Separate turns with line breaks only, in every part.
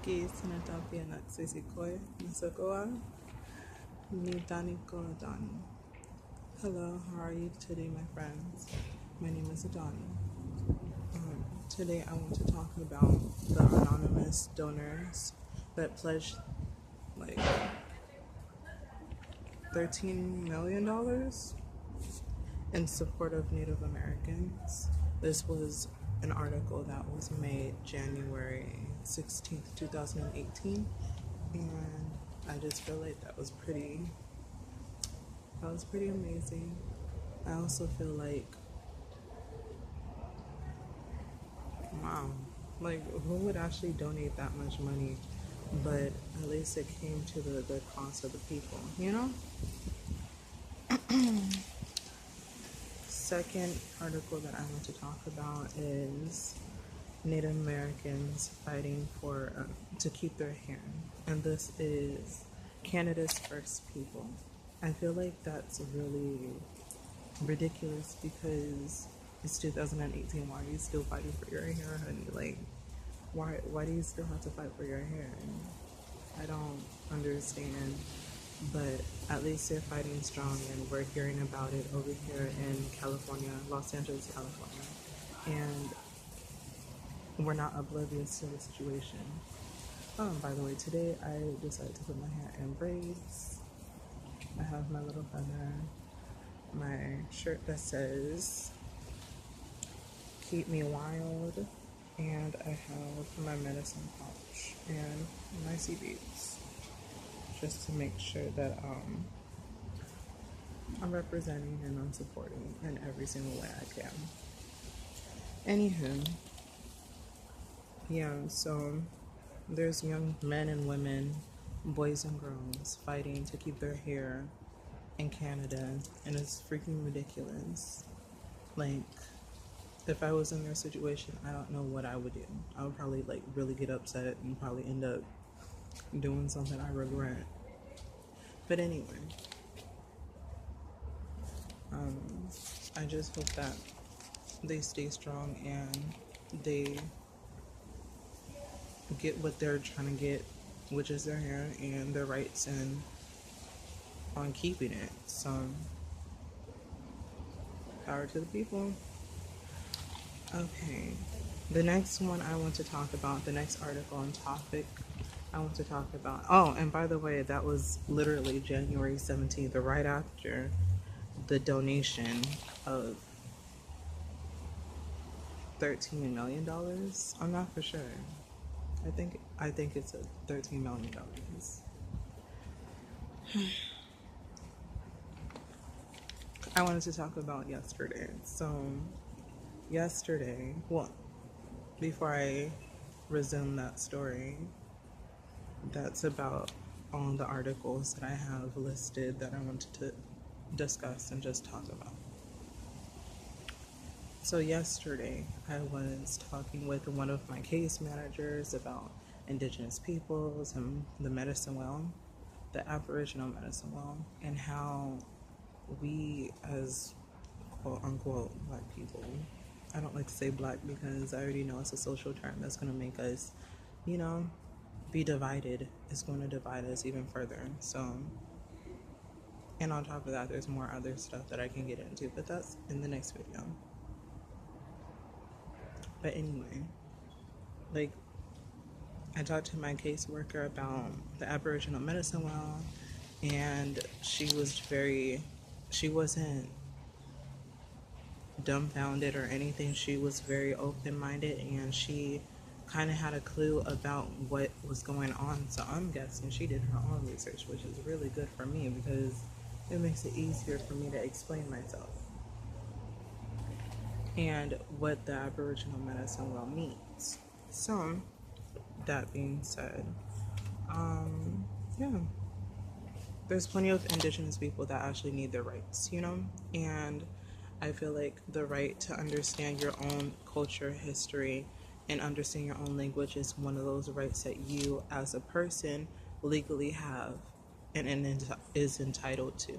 Ki sinatapia naksisikoy nasakoa ni Daniko Adani. Hello, how are you today, my friends? My name is Adani. Today I want to talk about the anonymous donors that pledged like $13 million in support of Native Americans. This was an article that was made January 16th, 2018, and I just feel like that was pretty amazing. I also feel like, wow, like who would actually donate that much money? But at least it came to the good cause of the people, you know? Second article that I want to talk about is Native Americans fighting for to keep their hair, and this is Canada's first people. I feel like that's really ridiculous because it's 2018. Why are you still fighting for your hair, honey? Like, why do you still have to fight for your hair? I don't understand. But at least they're fighting strong, and we're hearing about it over here in California, Los Angeles, California. And we're not oblivious to the situation. By the way, today I decided to put my hair in braids. I have my little feather, my shirt that says "Keep Me Wild," and I have my medicine pouch and my sea beads, just to make sure that I'm representing and I'm supporting in every single way I can. Anywho, yeah, so there's young men and women, boys and girls fighting to keep their hair in Canada, and it's freaking ridiculous. Like, if I was in their situation, I don't know what I would do. I would probably like really get upset and probably end up doing something I regret. But anyway, I just hope that they stay strong and they get what they're trying to get, which is their hair and their rights, and on keeping it. So, power to the people. Okay, the next one I want to talk about, the next article on topic I want to talk about. Oh, and by the way, that was literally January 17th, or right after the donation of $13 million. I'm not for sure. I think it's a $13 million. I wanted to talk about yesterday. So yesterday, well, before I resume that story, that's about all the articles that I have listed that I wanted to discuss and just talk about. So yesterday, I was talking with one of my case managers about Indigenous peoples and the medicine well, the Aboriginal medicine well, and how we as quote unquote black people, I don't like to say black because I already know it's a social term that's going to make us, be divided. It's going to divide us even further. So, and on top of that, there's more other stuff that I can get into, but that's in the next video. But anyway, like, I talked to my caseworker about the Aboriginal medicine well, and she wasn't dumbfounded or anything. She was very open-minded, and she kind of had a clue about what was going on. So I'm guessing she did her own research, which is really good for me because it makes it easier for me to explain myself and what the Aboriginal medicine well means. So that being said, yeah, there's plenty of Indigenous people that actually need their rights, and I feel like the right to understand your own culture, history, and understand your own language is one of those rights that you as a person legally have and is entitled to.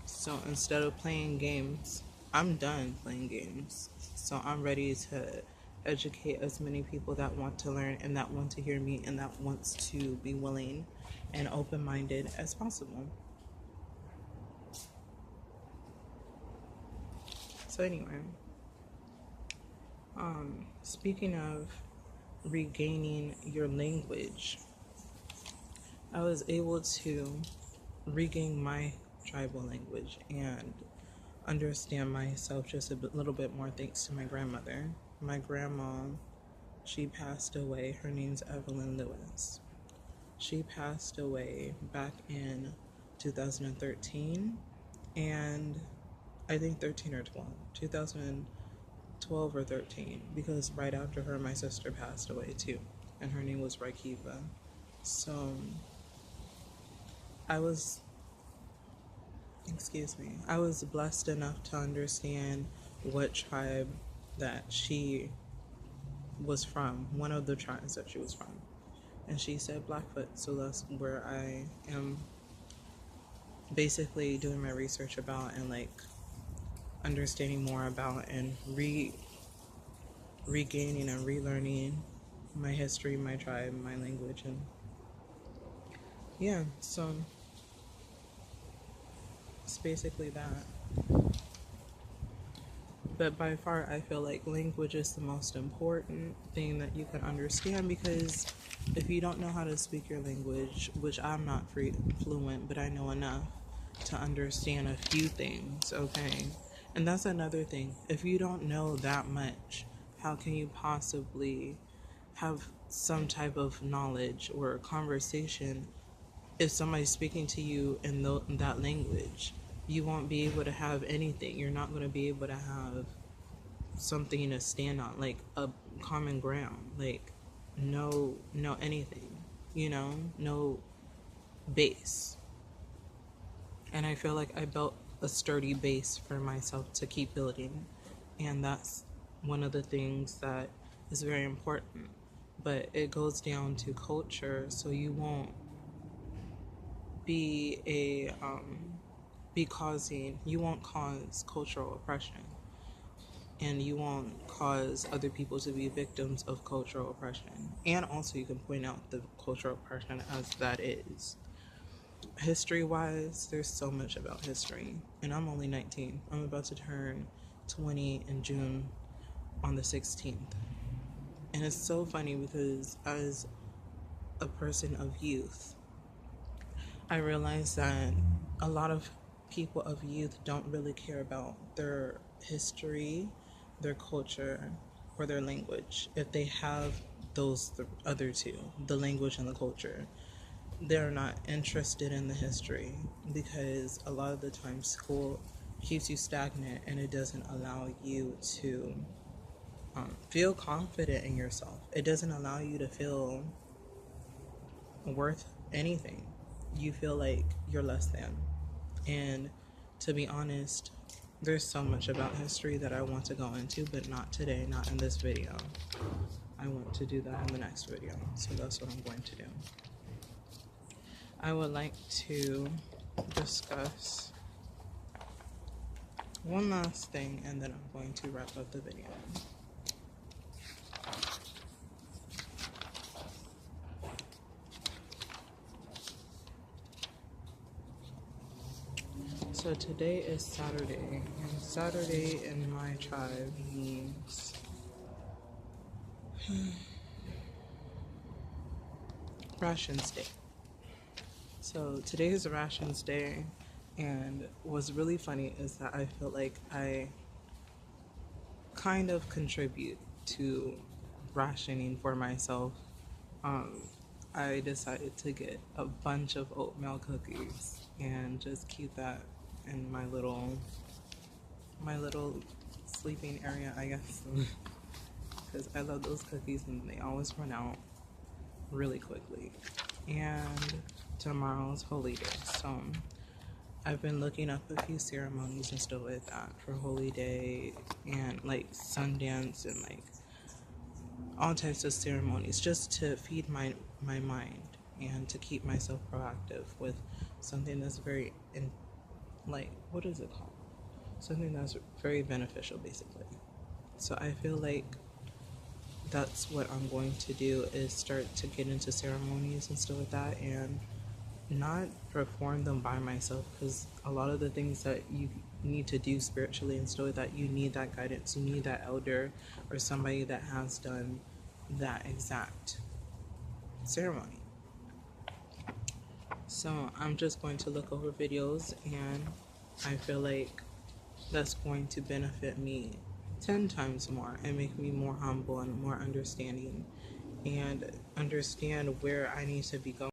So instead of playing games, I'm done playing games. So I'm ready to educate as many people that want to learn and that want to hear me and that wants to be willing and open-minded as possible. So anyway, speaking of regaining your language, I was able to regain my tribal language and understand myself just a little bit more thanks to my grandmother. My grandma, she passed away. Her name's Evelyn Lewis. She passed away back in 2013, and I think 13 or 12, 2012 or 13, because right after her, my sister passed away too, and her name was Raikiva. So I was, I was blessed enough to understand what tribe that she was from, one of the tribes that she was from. And she said Blackfoot, so that's where I am basically doing my research about and like understanding more about and regaining and relearning my history, my tribe, my language, and yeah, so it's basically that. But by far, I feel like language is the most important thing that you can understand, because if you don't know how to speak your language, which I'm not fluent, but I know enough to understand a few things, okay? And that's another thing. If you don't know that much, how can you possibly have some type of knowledge or conversation if somebody's speaking to you in that language? You won't be able to have anything. You're not going to be able to have something to stand on, like a common ground, like no anything, no base. And I feel like I built a sturdy base for myself to keep building, and that's one of the things that is very important. But it goes down to culture, so you won't be you won't cause cultural oppression, and you won't cause other people to be victims of cultural oppression. And also you can point out the cultural oppression as that is. History wise, there's so much about history, and I'm only 19. I'm about to turn 20 in June on the 16th. And it's so funny because as a person of youth, I realized that a lot of people of youth don't really care about their history, their culture, or their language. If they have those other two, the language and the culture, they're not interested in the history, because a lot of the time school keeps you stagnant and it doesn't allow you to feel confident in yourself. It doesn't allow you to feel worth anything. You feel like you're less than. And to be honest, there's so much about history that I want to go into, but not today, not in this video. I want to do that in the next video, so that's what I'm going to do. I would like to discuss one last thing, and then I'm going to wrap up the video. So today is Saturday, and Saturday in my tribe means Rations Day. So today is Rations Day, and what's really funny is that I feel like I kind of contribute to rationing for myself. I decided to get a bunch of oatmeal cookies and just keep that in my little sleeping area, I guess, because I love those cookies and they always run out really quickly. And tomorrow's Holy Day, so I've been looking up a few ceremonies and stuff like that for Holy Day, and like Sundance, and like all types of ceremonies, just to feed my mind and to keep myself proactive with something that's very what is it called? Something that's very beneficial, basically. So I feel like that's what I'm going to do, is start to get into ceremonies and stuff like that, and not perform them by myself, because a lot of the things that you need to do spiritually and stuff like that, you need that guidance, you need that elder or somebody that has done that exact ceremony. So I'm just going to look over videos, and I feel like that's going to benefit me 10 times more and make me more humble and more understanding, and understand where I need to be going.